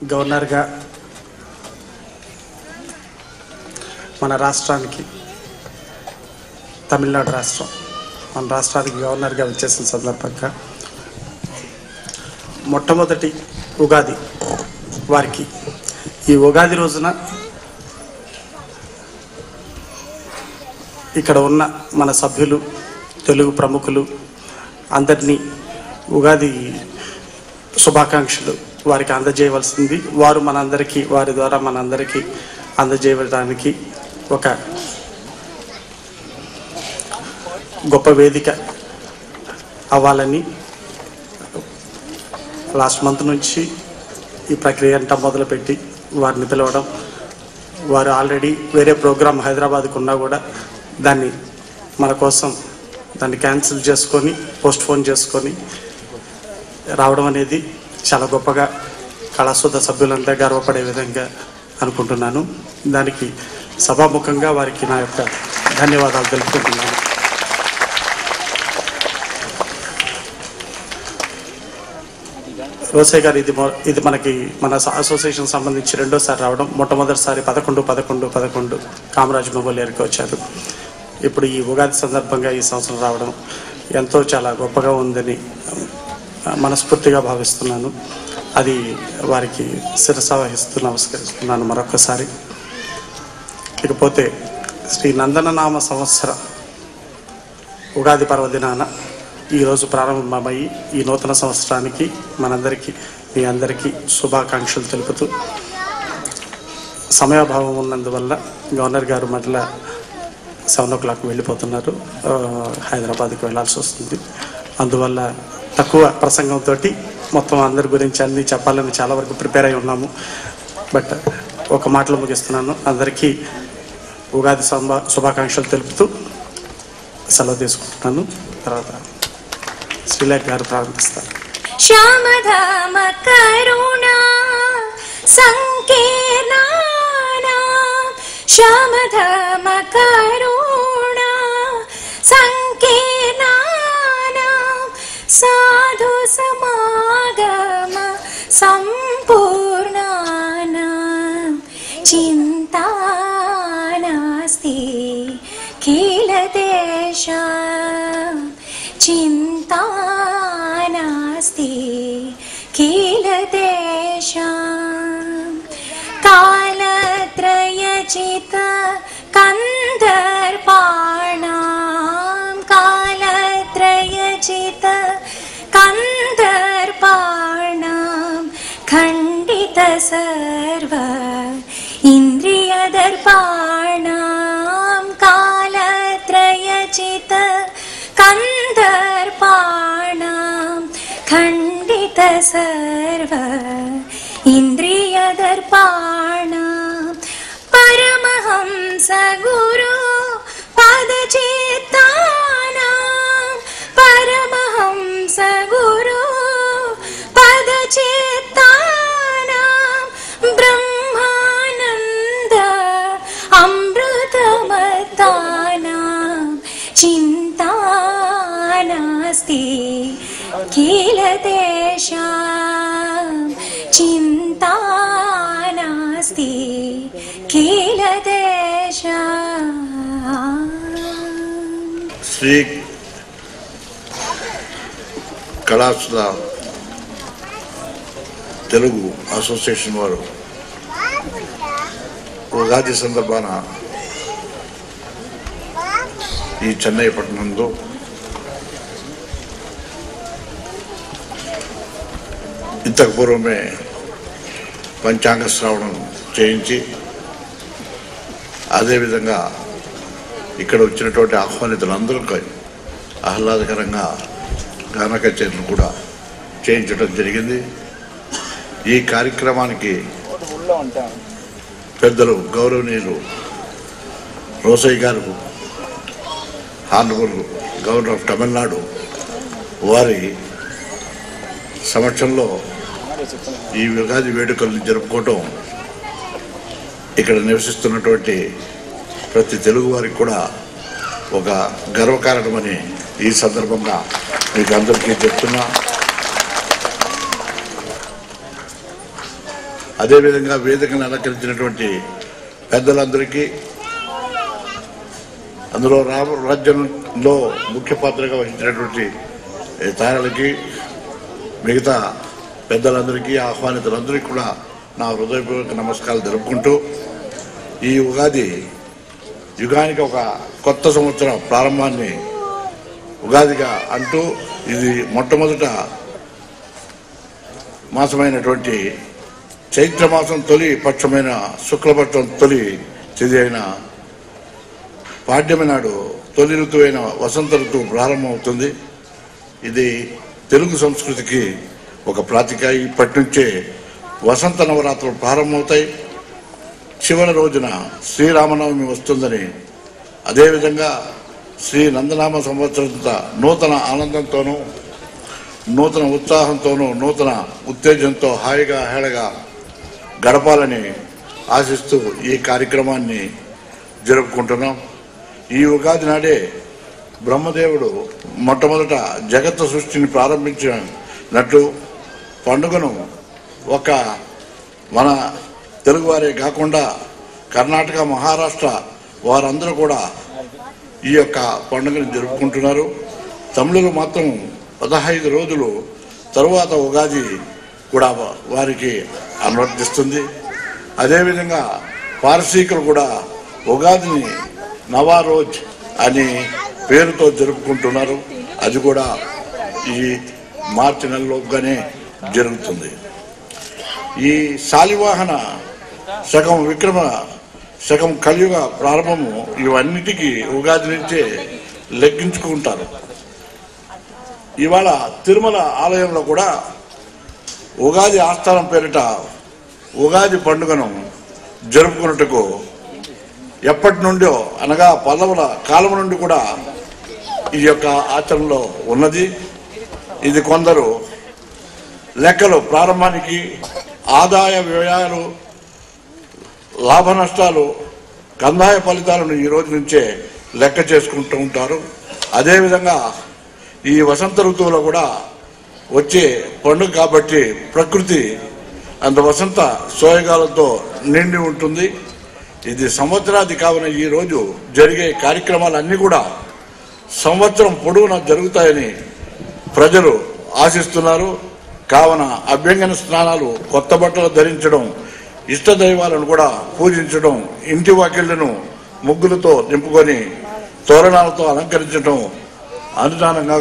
గవర్నర్గా మన రాష్ట్రానికి, తమిళనాడు రాష్ట్రం మన రాష్ట్రానికి గవర్నర్గా వచ్చేసిన సందర్భంగా మొట్టమొదటి ఉగాది వారికి ఈ ఉగాది రోజున ఇక్కడ ఉన్న మన సభ్యులు, తెలుగు ప్రముఖులు అందరినీ ఉగాది శుభాకాంక్షలు వారికి అందజేయవలసింది. వారు మనందరికీ, వారి ద్వారా మనందరికీ అందజేయడానికి ఒక గొప్ప వేదిక అవ్వాలని లాస్ట్ మంత్ నుంచి ఈ ప్రక్రియ అంతా మొదలుపెట్టి వారిని పిలవడం, వారు ఆల్రెడీ వేరే ప్రోగ్రాం హైదరాబాద్కు ఉన్నా కూడా దాన్ని మన కోసం దాన్ని క్యాన్సిల్ చేసుకొని, పోస్ట్పోన్ చేసుకొని రావడం అనేది చాలా గొప్పగా కళాశోధ సభ్యులంతా గర్వపడే విధంగా అనుకుంటున్నాను. దానికి సభాముఖంగా వారికి నా యొక్క ధన్యవాదాలు తెలుపుకుంటున్నాను. రోసయ్య గారు ఇది మనకి మన అసోసియేషన్ సంబంధించి రెండోసారి రావడం. మొట్టమొదటిసారి 11/11/11 కామరాజ్ మెమోరియల్కి వచ్చారు. ఇప్పుడు ఈ ఉగాది సందర్భంగా ఈ సంవత్సరం రావడం ఎంతో చాలా గొప్పగా ఉందని మనస్ఫూర్తిగా భావిస్తున్నాను. అది వారికి శిరసా వహిస్తూ నమస్కరిస్తున్నాను మరొకసారి. ఇకపోతే శ్రీ నందననామ సంవత్సర ఉగాది పర్వదినాన ఈరోజు ప్రారంభమయ్యి ఈ నూతన సంవత్సరానికి మనందరికీ, మీ అందరికీ శుభాకాంక్షలు తెలుపుతూ, సమయాభావం ఉన్నందువల్ల గవర్నర్ గారు మళ్ళీ 7 o'clock వెళ్ళిపోతున్నారు, హైదరాబాద్కి వెళ్ళాల్సి వస్తుంది. అందువల్ల తక్కువ ప్రసంగంతో మొత్తం అందరి గురించి అన్నీ చెప్పాలని చాలా వరకు ప్రిపేర్ అయి ఉన్నాము. బట్ ఒక మాటలో ముగిస్తున్నాను. అందరికీ ఉగాది శుభాకాంక్షలు తెలుపుతూ సెలవు తీసుకుంటున్నాను. తర్వాత శ్రీలేఖ గారు ప్రారంభిస్తారు. శ్యామధామ కరుణా సంకీర్ణానా, శ్యామధామ కరుణా సంకీర్ణానా, సాధు సమాగమ సంపూర్ణానా, చింతా నాస్తి ఖిల దేశా, చింతా నాస్తి ఖిల దేశా, కాలత్రయచిత కందర్పాణాం, కాలత్రయచిత కందర్పాణాం, ఖండిత సర్వ ఇంద్రియదర్పాణాం, కాలత్రయచిత కందర్పాణాం, ఖండిత సర్వ ఇంద్రియదర్పాణాం, పరమహంస గురు పదచిత్తానాం, పరమహంస గురు పదచిత్తానాం, బ్రహ్మానంద అమృతమతానాం, చింతా నాస్తి ఖిల దేశా, చింతా నాస్తి ఖిల దేశా. శ్రీ కళాశోధ తెలుగు అసోసియేషన్ వారు ఉగాది సందర్భాన ఈ చెన్నై పట్టణంలో ఇంతకు పూర్వమే పంచాంగ శ్రావణం చేయించి, అదేవిధంగా ఇక్కడ వచ్చినటువంటి ఆహ్వానితులందరికీ ఆహ్లాదకరంగా గాన కచేరీలు కూడా చేయించడం జరిగింది. ఈ కార్యక్రమానికి పెద్దలు గౌరవనీయులు రోసయ్య గారు, హానరబుల్ గవర్నర్ ఆఫ్ తమిళనాడు వారి సమక్షంలో ఈ ఉగాది వేడుకల్ని జరుపుకోవటం ఇక్కడ నివసిస్తున్నటువంటి ప్రతి తెలుగు వారికి కూడా ఒక గర్వకారణమని ఈ సందర్భంగా మీకు అందరికీ చెప్తున్నా. అదేవిధంగా వేదికను అలంకరించినటువంటి పెద్దలందరికీ, అందులో రాజ్యంలో ముఖ్య పాత్రగా వహించినటువంటి తారలకి, మిగతా పెద్దలందరికీ, ఆహ్వానితులందరికీ కూడా నా హృదయపూర్వక నమస్కారాలు జరుపుకుంటూ, ఈ ఉగాది యుగానికి ఒక కొత్త సంవత్సరం ప్రారంభాన్ని ఉగాదిగా అంటూ, ఇది మొట్టమొదట మాసమైనటువంటి చైత్రమాసం తొలి పక్షమైన శుక్లపక్షం తొలి తిథి అయిన పాడ్యమి నాడు తొలి ఋతువైన వసంత ఋతువు ప్రారంభమవుతుంది. ఇది తెలుగు సంస్కృతికి ఒక ప్రాతిక. ఇప్పటి నుంచే వసంత నవరాత్రులు ప్రారంభమవుతాయి. చివరి రోజున శ్రీరామనవమి వస్తుందని, అదేవిధంగా శ్రీ నందనామ సంవత్సరంతో నూతన ఆనందంతోనూ, నూతన ఉత్సాహంతోనూ, నూతన ఉత్తేజంతో హాయిగా హేళగా గడపాలని ఆశిస్తూ ఈ కార్యక్రమాన్ని జరుపుకుంటున్నాం. ఈ ఉగాది నాడే బ్రహ్మదేవుడు మొట్టమొదట జగత్తు సృష్టిని ప్రారంభించినట్లు పండుగను ఒక మన తెలుగువారే కాకుండా కర్ణాటక, మహారాష్ట్ర వారందరూ కూడా ఈ యొక్క పండుగను జరుపుకుంటున్నారు. తమిళులు మాత్రం 15 రోజులు తరువాత ఉగాది కూడా వారికి అనువర్తిస్తుంది. అదేవిధంగా పారసీకులు కూడా ఉగాదిని నవారోజ్ అని పేరుతో జరుపుకుంటున్నారు. అది కూడా ఈ మార్చి నెలలోగానే జరుగుతుంది. ఈ శాలివాహన శకం, విక్రమ శకం, కలియుగ ప్రారంభము ఇవన్నిటికీ ఉగాది నుంచే లెక్కించుకుంటారు. ఇవాళ తిరుమల ఆలయంలో కూడా ఉగాది ఆస్థానం పేరిట ఉగాది పండుగను జరుపుకున్నట్టుకు ఎప్పటి నుండో, అనగా పల్లవుల కాలం నుండి కూడా ఈ యొక్క ఆచరణలో ఉన్నది. ఇది కొందరు లెక్కలు ప్రారంభానికి ఆదాయ వ్యయాలు, లాభ నష్టాలు, కందాయ ఫలితాలను ఈ రోజు నుంచే లెక్క చేసుకుంటూ ఉంటారు. అదేవిధంగా ఈ వసంత ఋతువులో కూడా వచ్చే పండుగ కాబట్టి ప్రకృతి అంత వసంత సోయగాలతో నిండి ఉంటుంది. ఇది సంవత్సరాది కావున ఈ రోజు జరిగే కార్యక్రమాలన్నీ కూడా సంవత్సరం పొడవునా జరుగుతాయని ప్రజలు ఆశిస్తున్నారు. కావున అభ్యంగన స్నానాలు, కొత్త బట్టలు ధరించడం, ఇష్ట దైవాలను కూడా పూజించడం, ఇంటి వాకిళ్లను ముగ్గులతో నింపుకొని తోరణాలతో అలంకరించడం అనుదానంగా